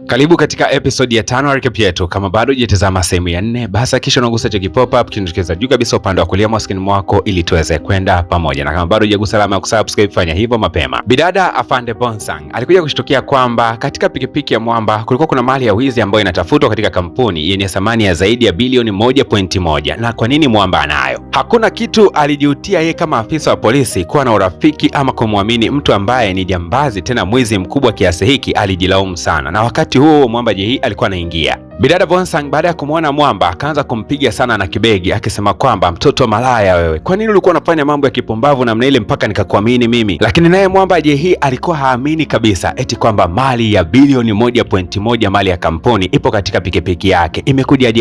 Karibu katika episode ya 5 ya recap yetu. Kama bado hujatazama sehemu ya 4, basi kisha unagusa cha pop up kinatokeza juu kabisa upande wa kulia mwa screen mwako ili tuweze kwenda pamoja. Na kama bado hujagusa alama ya kusubscribe, fanya hivyo mapema. Bidada Afande Bonsang alikuja kushtukia kwamba katika pikipiki ya Mwamba kulikuwa kuna mali ya wizi ambayo inatafutwa katika kampuni yenye thamani ya zaidi ya bilioni 1.1. Na kwa nini Mwamba anayo? Hakuna kitu alijiutia yeye kama afisa wa polisi kuwa na urafiki ama kumwamini mtu ambaye ni jambazi tena mwizi mkubwa kiasi hiki. Alijilaumu sana, na wakati huo Mwamba Jay alikuwa anaingia. Bidada Bonsang baada ya kumwona Mwamba akaanza kumpiga sana na kibegi akisema kwamba mtoto malaya wewe, kwa nini ulikuwa unafanya mambo ya kipumbavu namna ile mpaka nikakuamini mimi? Lakini naye Mwamba Jay alikuwa haamini kabisa eti kwamba mali ya bilioni 1.1 mali ya kampuni ipo katika pikipiki yake.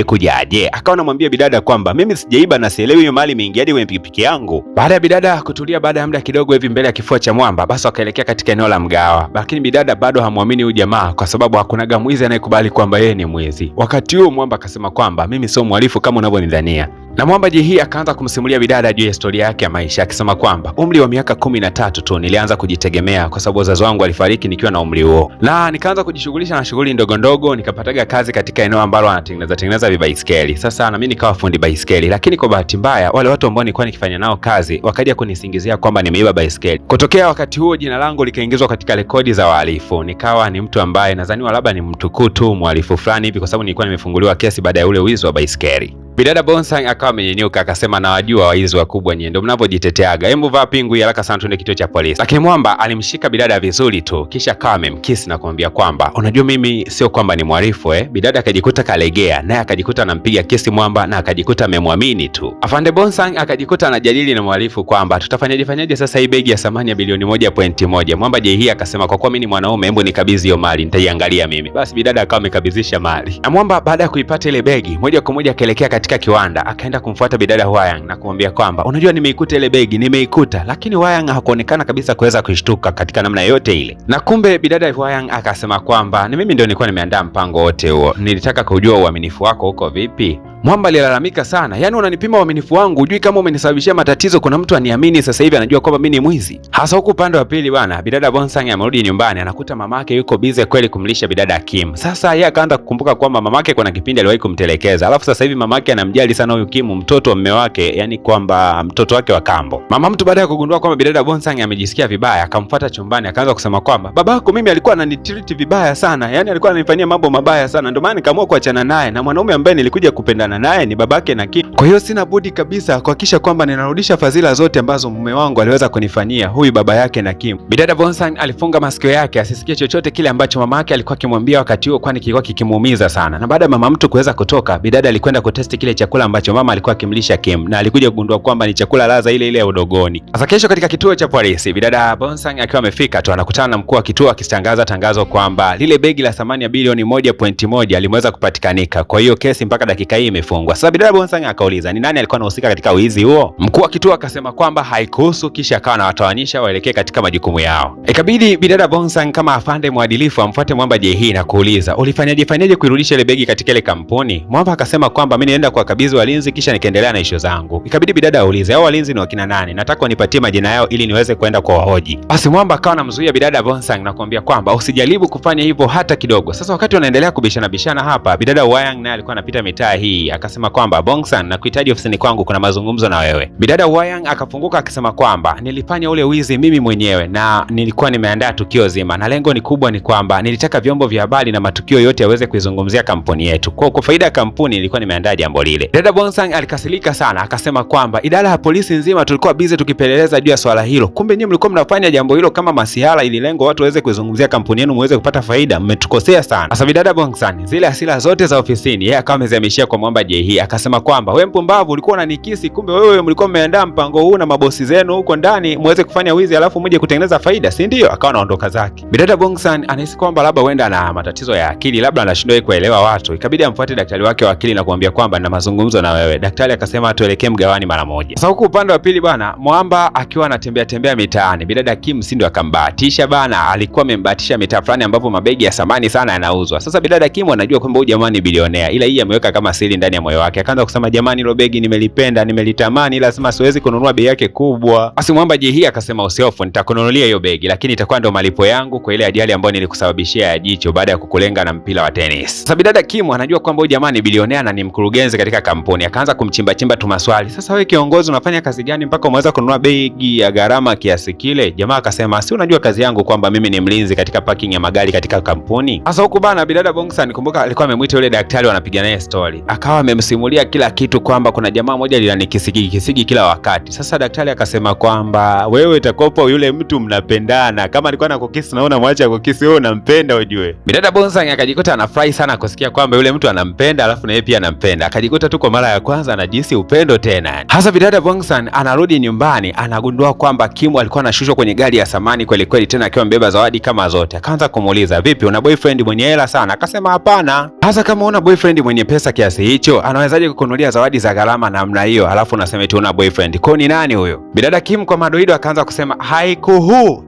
Kujaje? Akawa anamwambia bidada kwamba mimi sijaiba na sielewi hiyo mali imeingiaje kwenye pikipiki yangu. Baada ya bidada kutulia, baada ya muda kidogo hivi mbele ya kifua cha Mwamba, basi wakaelekea katika eneo la mgawa, lakini bidada bado hamwamini huyu jamaa kwa sababu hakuna mwizi anayekubali kwamba yeye ni mwizi. Wakati huo Mwamba akasema kwamba mimi sio mhalifu kama unavyonidhania. Na Mwamba Jay akaanza kumsimulia bidada juu ya historia yake ya maisha akisema kwamba umri wa miaka 13 tu nilianza kujitegemea kwa sababu wazazi wangu walifariki nikiwa na umri huo, na nikaanza kujishughulisha na shughuli ndogo ndogo, nikapataga kazi katika eneo ambalo anatengeneza vibaiskeli. Sasa na mimi nikawa fundi baiskeli, lakini kwa bahati mbaya wale watu ambao nilikuwa nikifanya nao kazi wakaja kunisingizia kwamba nimeiba baiskeli. Kutokea wakati huo jina langu likaingizwa katika rekodi za wahalifu, nikawa ni mtu ambaye nadhaniwa labda ni mtukutu mhalifu fulani hivi kwa sababu nilikuwa nimefunguliwa kesi baada ya ule wizi wa baiskeli. Bidada Bonsang akawa amenyenyuka akasema, na wajua waizi wakubwa nyie ndio mnavyojiteteaga, hebu vaa pingu haraka sana tuende kituo cha polisi. Lakini Mwamba alimshika bidada vizuri tu, kisha akawa amemkisi na kumwambia kwamba unajua mimi sio kwamba ni mhalifu Bidada akajikuta kalegea, naye akajikuta anampiga kesi Mwamba na akajikuta amemwamini tu. Afande Bonsang akajikuta anajadili na mhalifu kwamba tutafanyaje sasa hii begi ya thamani ya bilioni 1.1. Mwamba Jay akasema kwa kuwa mimi ni mwanaume, hebu nikabidhi hiyo mali, nitaiangalia mimi. Basi bidada akawa amekabidhisha mali, na Mwamba baada ya kuipata ile begi moja kwa moja akaelekea katika kiwanda, akaenda kumfuata bidada Hwayang na kumwambia kwamba unajua nimeikuta ile begi, nimeikuta. Lakini Hwayang hakuonekana kabisa kuweza kushtuka katika namna yote ile, na kumbe bidada Hwayang akasema kwamba ni mimi ndio nilikuwa nimeandaa mpango wote huo, nilitaka kujua uaminifu wako uko vipi. Mwamba alilalamika sana, yaani unanipima uaminifu wangu, hujui kama umenisababishia matatizo, kuna mtu aniamini sasa hivi anajua kwamba mimi ni mwizi. Hasa huku upande wa pili bwana, bidada Bonsang amerudi nyumbani anakuta mamake yuko busy kweli kumlisha bidada Kim. Sasa yeye akaanza kukumbuka kwamba mamake kuna kipindi aliwahi kumtelekeza, alafu sasa hivi mamake anamjali sana huyu Kim, mtoto wa mume wake, yani kwamba mtoto wake wa kambo. Mama mtu baada ya kugundua kwamba bidada Bonsang amejisikia vibaya, akamfuata chumbani akaanza kusema kwamba babako mimi alikuwa ananitreat vibaya sana, yani alikuwa ananifanyia mambo mabaya sana, ndio maana nikaamua kuachana naye, na mwanaume ambaye nilikuja kupendana naye ni babake na Kim. Kwa hiyo sina budi kabisa kuhakikisha kwamba ninarudisha fadhila zote ambazo mume wangu aliweza kunifanyia huyu baba yake na Kim. Bidada Bonsang alifunga masikio yake asisikie chochote kile ambacho mama yake alikuwa akimwambia wakati huo, kwani kilikuwa kikimuumiza sana. Na baada ya mama mtu kuweza kutoka, bidada alikwenda kutesti kile chakula ambacho mama alikuwa akimlisha Kim, na alikuja kugundua kwamba ni chakula ladha ile ile ya udogoni. Sasa kesho katika kituo cha polisi, bidada Bonsang akiwa amefika tu anakutana na mkuu wa kituo akitangaza tangazo kwamba lile begi la thamani ya bilioni 1.1 limeweza kupatikanika. Kwa hiyo kesi mpaka dakika hii imefungwa. Sasa bidada Bonsang akauliza ni nani alikuwa anahusika katika wizi huo. Mkuu wa kituo akasema kwamba haikuhusu, kisha akawa anawatawanisha waelekee katika majukumu yao. Ikabidi bidada Bonsang kama afande mwadilifu amfuate Mwamba Jay na kuuliza ulifanyaje kuirudisha ile begi katika ile kampuni. Mwamba akasema kwamba mimi nienda kuwakabidhi walinzi kisha nikaendelea na issue zangu. Ikabidi bidada aulize hao walinzi ni wakina nani, nataka wanipatie majina yao ili niweze kwenda kwa wahoji. Basi Mwamba akawa anamzuia bidada Bonsang na kumwambia kwamba usijaribu kufanya hivyo hata kidogo. Sasa wakati wanaendelea kubishana hapa, bidada Hwayang naye alikuwa anapita mitaa hii akasema kwamba Bonsang na kuhitaji ofisini kwangu, kuna mazungumzo na wewe. Bidada Hwayang akafunguka akisema kwamba nilifanya ule wizi mimi mwenyewe na nilikuwa nimeandaa tukio zima, na lengo ni kubwa ni kwamba nilitaka vyombo vya habari na matukio yote yaweze kuizungumzia kampuni yetu. Kwa faida ya kampuni nilikuwa nimeandaa jambo lile. Bidada Bonsang alikasirika sana akasema kwamba idara ya polisi nzima tulikuwa busy tukipeleleza juu ya swala hilo, kumbe nyinyi mlikuwa mnafanya jambo hilo kama masihala ili lengo watu waweze kuizungumzia kampuni yenu muweze kupata faida. Mmetukosea sana. Sasa bidada Bonsang zile hasira zote za ofisini yeye akawa amezihamishia kwa Mwamba Jay akasema kwamba wewe mpumbavu, ulikuwa unanikisi, kumbe wewe mlikuwa mmeandaa mpango huu na mabosi zenu huko ndani muweze kufanya wizi alafu mje kutengeneza faida, si ndio? Akawa anaondoka zake. Bidada Bonsang anahisi kwamba labda huenda ana matatizo ya akili, labda anashindwa kuelewa watu. Ikabidi amfuate daktari wake wa akili na kumwambia kwamba na mazungumzo na wewe. Daktari akasema tuelekee mgawani mara moja. Sasa huko upande wa pili bwana, Mwamba akiwa anatembea mitaani, bidada Kim si ndio akambahatisha bana, alikuwa amembahatisha mitaa fulani ambapo mabegi ya samani sana yanauzwa. Sasa bidada Kim anajua kwamba huyu jamaa ni bilionea, ila hii ameweka kama siri ndani ya moyo wake. Akaanza kusema jamani, hilo begi nimelipenda, nimelitamani, ila sema siwezi kununua bei yake kubwa. Basi mwamba JH akasema usiofu, nitakununulia hiyo begi, lakini itakuwa ndo malipo yangu kwa ile ajali ambayo nilikusababishia ya jicho baada ya kukulenga na mpira wa tennis. Sasa bidada Kim anajua kwamba huyu jamani bilionea na ni mkurugenzi katika kampuni. Akaanza kumchimba tu maswali. Sasa wewe kiongozi unafanya kazi gani mpaka umeweza kununua begi ya gharama kiasi kile? Jamaa akasema si unajua kazi yangu kwamba mimi ni mlinzi katika parking ya magari katika kampuni. Sasa huku bana bidada Bongsan, kumbuka alikuwa amemwita yule daktari, wanapiga naye story. Akawa amemsimulia kila kitu kwamba kuna jamaa moja linanikisigi kila wakati. Sasa daktari akasema kwamba wewe itakopa yule mtu mnapendana, kama alikuwa anakukisi naona mwacha kukisi, wewe unampenda ujue. Bidada Bongsan akajikuta anafurahi sana kusikia kwamba yule mtu anampenda, alafu na yeye pia anampenda. Akajikuta tu kwa mara ya kwanza anajisi upendo tena. Hasa bidada Bongsan anarudi nyumbani, anagundua kwamba Kim alikuwa anashushwa kwenye gari ya samani kweli kweli, tena akiwa mbeba zawadi kama zote. Akaanza kumuuliza, vipi, una boyfriend mwenye hela sana? Akasema hapana. Hasa kama una boyfriend mwenye pesa kiasi hicho, anawezaje kukununulia zawadi za gharama namna hiyo, alafu unasema eti una boyfriend? Kwa ni nani huyo? Bidada Kim kwa madoido akaanza kusema haikuhu.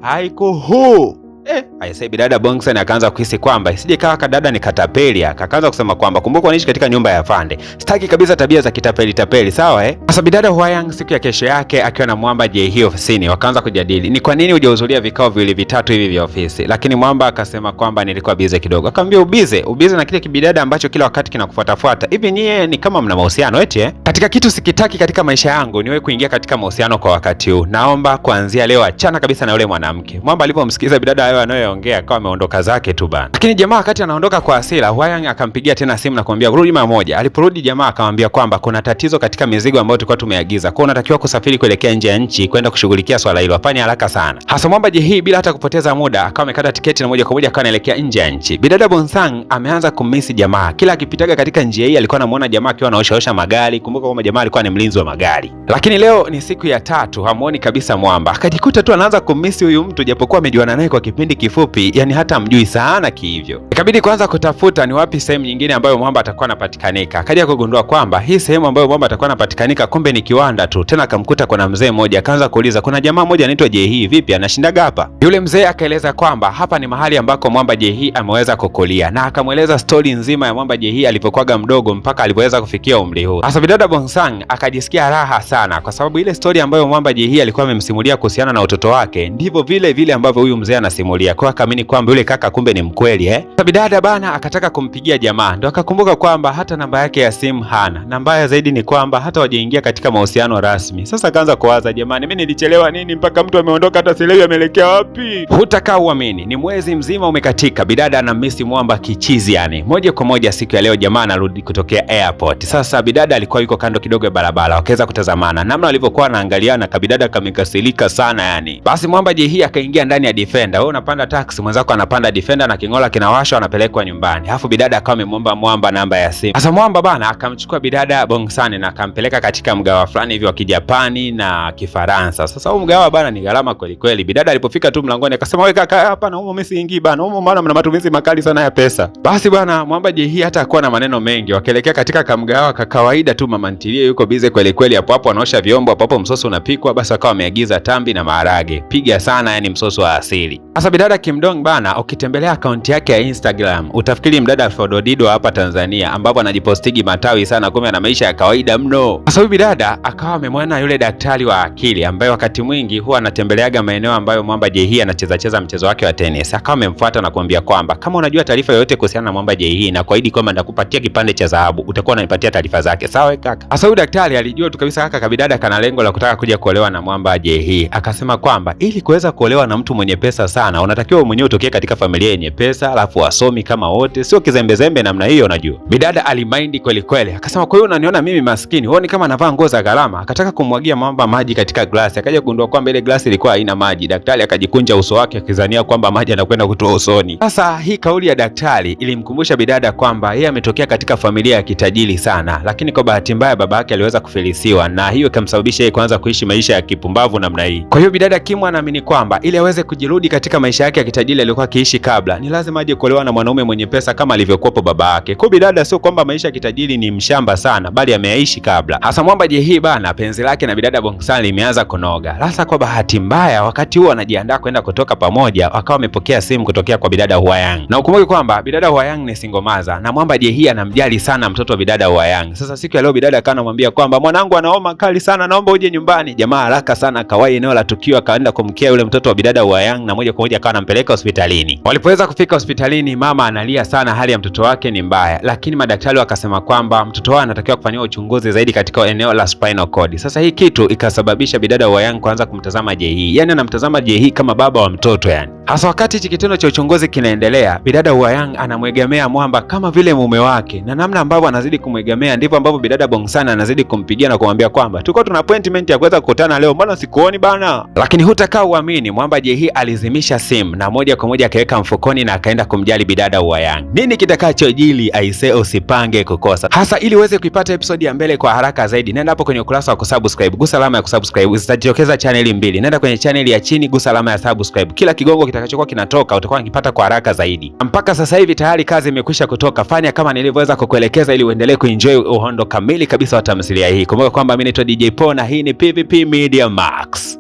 Aisee, bidada Bongsan akaanza kuhisi kwamba isije kawa kadada ni katapeli. Akaanza kusema kwamba kumbuka unaishi katika nyumba ya afande, sitaki kabisa tabia za kitapeli sawa Sasa bidada Hwayang siku ya kesho yake akiwa na mwamba JH ofisini, wakaanza kujadili ni kwa nini hujahudhuria vikao viwili vitatu hivi vya ofisi. Lakini mwamba akasema kwamba nilikuwa busy kidogo. Akamwambia ubize na kile kibidada ambacho kila wakati kinakufuatafuata hivi, nyie ni kama mna mahusiano eti Katika kitu sikitaki katika maisha yangu niwe kuingia katika mahusiano kwa wakati huu. Naomba kuanzia leo achana kabisa na yule mwanamke. Mwamba alipomsikiza bidada hayo anayoongea akawa ameondoka zake tu bana. Lakini jamaa wakati anaondoka kwa hasira, Hwayang akampigia tena simu na kumwambia rudi mara moja. Aliporudi jamaa akamwambia kwamba kuna tatizo katika mizigo ambayo tulikuwa tumeagiza. Kwa hiyo unatakiwa kusafiri kuelekea nje ya nchi kwenda kushughulikia swala hilo. Hapana haraka sana. Hasa mwamba JH bila hata kupoteza muda akawa amekata tiketi na moja kwa moja akawa anaelekea nje ya nchi. Bidada Bongsan ameanza kumisi jamaa. Kila akipitaga katika njia hii alikuwa anamuona jamaa akiwa anaoshaosha magari. Kumbuka kwamba jamaa alikuwa ni mlinzi wa magari. Lakini leo ni siku ya tatu, hamuoni kabisa mwamba. Akajikuta tu anaanza kumisi huyu mtu japokuwa amejuana naye kwa kipindi kifupi, yani hata mjui sana kihivyo. Ikabidi kwanza kutafuta ni wapi sehemu nyingine ambayo mwamba atakuwa anapatikanika. Akaja kugundua kwamba hii sehemu ambayo mwamba atakuwa anapatikanika kumbe ni kiwanda tu. Tena akamkuta kuna mzee mmoja, akaanza kuuliza kuna jamaa mmoja anaitwa JH, vipi anashindaga hapa? Yule mzee akaeleza kwamba hapa ni mahali ambako mwamba JH ameweza kukulia, na akamweleza stori nzima ya mwamba JH alipokuwaga mdogo mpaka alipoweza kufikia umri huu. Hasa bidada Bongsan akajisikia raha sana kwa sababu ile stori ambayo mwamba JH alikuwa amemsimulia kuhusiana na utoto wake ndivyo vile ambavyo huyu mzee anasimulia. Kwa akaamini kwamba yule kaka kumbe ni mkweli Sasa bidada bana akataka kumpigia jamaa, ndo akakumbuka kwamba hata namba yake ya simu hana, na mbaya zaidi ni kwamba hata wajaingia katika mahusiano rasmi. Sasa akaanza kuwaza, jamani, mimi nilichelewa nini mpaka mtu ameondoka hata sielewi ameelekea wapi? Hutakaa uamini, ni mwezi mzima umekatika. Bidada anamisi mwamba kichizi yani. Moja kwa moja siku ya leo jamaa anarudi kutokea airport. Sasa bidada alikuwa yuko kando kidogo ya barabara, wakaweza kutazamana. Namna walivyokuwa wanaangaliana kabidada kamekasirika sana yani. Basi mwamba JH akaingia ndani ya Defender. Wewe unapanda taxi, mwenzako anapanda Defender na kingola kinawashwa, anapelekwa nyumbani. Alafu bidada akawa amemwomba mwamba namba ya simu. Sasa mwamba bana akamchukua bidada Bongsan na akampeleka katika mgawa fulani hivi wa Kijapani na Kifaransa. Sasa huo mgawa bana ni gharama kweli kweli. Bidada alipofika tu mlangoni akasema wewe kaka, hapa na humo mimi siingii bana. Humo maana mna matumizi makali sana ya pesa. Basi bana mwamba JH hata hakuwa na maneno mengi. Wakaelekea katika kamgawa ka kawaida tu, mama ntilie yuko bize kweli kweli, hapo anaosha vyombo, hapo msoso unapikwa. Basi akawa ameagiza tambi na maharage. Piga sana yani msoso wa asili. Sasa bidada Kimdong bana ukitembelea akaunti yake ya Instagram utafikiri mdada Fododido hapa Tanzania ambapo anajipostigi matawi sana, kumbe ana maisha ya kawaida mno. Sasa huyu bidada akawa amemwona yule daktari wa akili ambaye wakati mwingi huwa anatembeleaga maeneo ambayo mwamba JH anacheza mchezo wake wa tennis. Akawa amemfuata na kumwambia kwamba kama unajua taarifa yoyote kuhusiana na mwamba JH na kuahidi kwamba nitakupatia kipande cha dhahabu, utakuwa unanipatia taarifa zake. Sawa kaka? Sasa huyu daktari alijua tu kabisa kaka kabidada kana lengo la kutaka kuja kuolewa na mwamba JH. Akasema kwamba ili kuweza kuolewa na mtu mwenye pesa sana unatakiwa mwenyewe utokee katika familia yenye pesa, alafu wasomi kama wote, sio kizembezembe namna hiyo unajua. Bidada alimaindi kweli kweli. Akasema kwa hiyo unaniona mimi maskini, huoni kama navaa nguo za gharama? Akataka kumwagia mwamba maji katika glasi. Akaja kugundua kwamba ile glasi ilikuwa haina maji. Daktari akajikunja uso wake akizania kwamba maji yanakwenda kutoa usoni. Sasa hii kauli ya daktari ilimkumbusha bidada kwamba yeye ametokea katika familia ya kitajiri sana, lakini kwa bahati mbaya baba yake aliweza kufilisiwa na hiyo ikamsababisha yeye kuanza kuishi maisha ya kipumbavu namna hii. Kwa hiyo bidada Kim anaamini kwamba ili aweze kujirudi katika maisha yake ya kitajiri alikuwa akiishi kabla, ni lazima aje kuolewa na mwanaume mwenye pesa kama alivyokuwa baba yake. Kwa bidada sio kwamba maisha ya kitajiri ni mshamba sana, bali ameishi kabla. Hasa Mwamba JE bana, penzi lake na bidada Bongsan limeanza kunoga. Sasa kwa bahati mbaya, wakati huo anajiandaa kwenda kutoka pamoja, wakawa wamepokea simu kutokea kwa bidada Hwayang. Na ukumbuke kwamba bidada Hwayang ni single mother na Mwamba JE anamjali sana mtoto wa bidada Hwayang. Sasa siku ya leo bidada akawa anamwambia kwamba mwanangu ana homa kali sana, naomba uje nyumbani. Jamaa haraka sana akawahi eneo la tukio, akaenda kumkea yule mtoto wa bidada Hwayang na moja kwa moja akawa anampeleka hospitalini. Walipoweza kufika hospitalini, mama analia sana, hali ya mtoto wake ni mbaya, lakini madaktari wakasema kwamba mtoto wake anatakiwa kufanyiwa uchunguzi zaidi katika eneo la spinal cord. Sasa hii kitu ikasababisha bidada Hwayang kuanza kumtazama JE, yani anamtazama JE kama baba wa mtoto yani. Hasa wakati hichi kitendo cha uchunguzi kinaendelea, bidada Hwayang anamwegemea Mwamba kama vile mume wake, na namna ambavyo anazidi kumwegemea ndivyo ambavyo bidada Bongsan anazidi kumpigia na kumwambia kwamba tuko tuna appointment ya kuweza kukutana leo, mbona sikuoni bana? Lakini hutakaa uamini, Mwamba JE alizimisha simu na moja kwa moja akaweka mfukoni na akaenda kumjali bidada Hwayang. Nini kitakachojili aisee, usipange kukosa. Hasa ili uweze kuipata episode ya mbele kwa haraka zaidi, nenda hapo kwenye ukurasa wa kusubscribe, gusa alama ya kusubscribe, zitajitokeza chaneli mbili. Nenda kwenye chaneli ya chini, gusa alama ya subscribe. Kila kigongo kitakachokuwa kinatoka utakuwa unakipata kwa haraka zaidi. Mpaka sasa hivi tayari kazi imekwisha kutoka. Fanya kama nilivyoweza kukuelekeza ili uendelee kuenjoy uhondo kamili kabisa wa tamthilia hii. Kumbuka kwamba mimi naitwa DJ Paul na hii ni PVP Media Max.